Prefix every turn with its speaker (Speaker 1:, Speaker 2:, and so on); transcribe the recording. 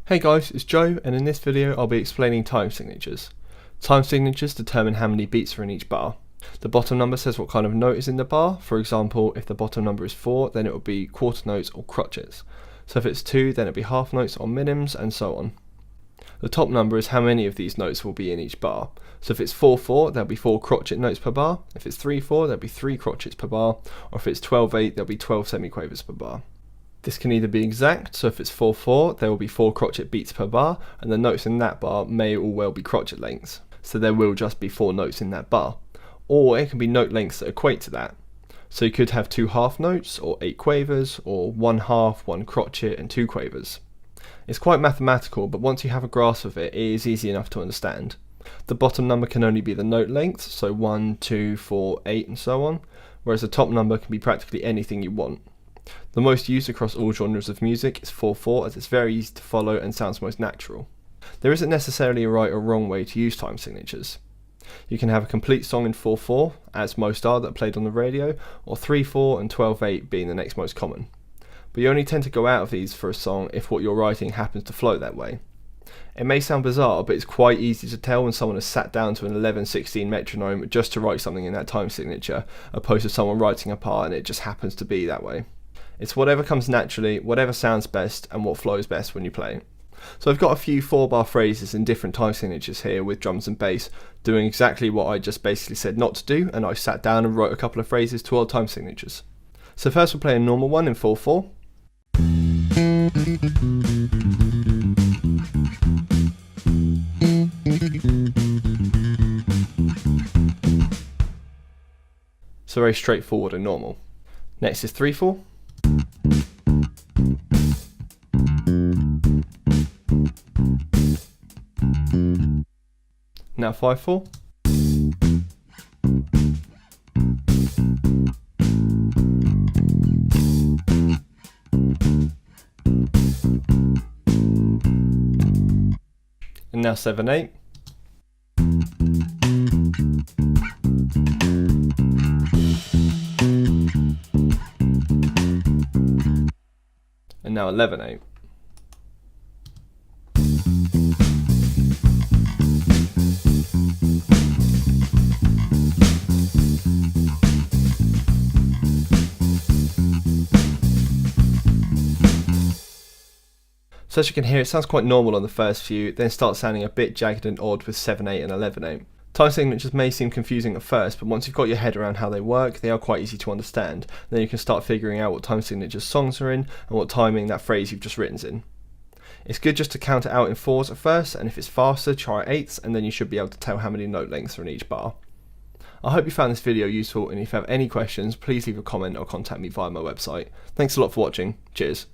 Speaker 1: Hey guys, it's Joe, and in this video I'll be explaining time signatures. Time signatures determine how many beats are in each bar. The bottom number says what kind of note is in the bar. For example, if the bottom number is 4, then it will be quarter notes or crotchets. So if it's 2, then it'll be half notes or minims, and so on. The top number is how many of these notes will be in each bar. So if it's 4/4, there'll be 4 crotchet notes per bar. If it's 3/4, there'll be 3 crotchets per bar. Or if it's 12/8, there'll be 12 semiquavers per bar. This can either be exact, so if it's 4/4, there will be 4 crotchet beats per bar, and the notes in that bar may all well be crotchet lengths, so there will just be 4 notes in that bar. Or it can be note lengths that equate to that. So you could have 2 half notes, or 8 quavers, or 1 half, 1 crotchet, and 2 quavers. It's quite mathematical, but once you have a grasp of it, it is easy enough to understand. The bottom number can only be the note length, so 1, 2, 4, 8, and so on, whereas the top number can be practically anything you want. The most used across all genres of music is 4/4, as it's very easy to follow and sounds most natural. There isn't necessarily a right or wrong way to use time signatures. You can have a complete song in 4/4, as most are that are played on the radio, or 3/4 and 12/8 being the next most common. But you only tend to go out of these for a song if what you're writing happens to flow that way. It may sound bizarre, but it's quite easy to tell when someone has sat down to an 11/16 metronome just to write something in that time signature, opposed to someone writing a part and it just happens to be that way. It's whatever comes naturally, whatever sounds best, and what flows best when you play. So I've got a few 4-bar phrases in different time signatures here with drums and bass, doing exactly what I just basically said not to do, and I sat down and wrote a couple of phrases to old time signatures. So first we'll play a normal one in 4/4. So very straightforward and normal. Next is 3/4. Now 5/4. And now 7/8. And now 11/8. So as you can hear, it sounds quite normal on the first few, then starts sounding a bit jagged and odd with 7/8 and 11/8. Time signatures may seem confusing at first, but once you've got your head around how they work, they are quite easy to understand. Then you can start figuring out what time signatures songs are in, and what timing that phrase you've just written's in. It's good just to count it out in 4s at first, and if it's faster, try 8s, and then you should be able to tell how many note lengths are in each bar. I hope you found this video useful, and if you have any questions, please leave a comment or contact me via my website. Thanks a lot for watching. Cheers.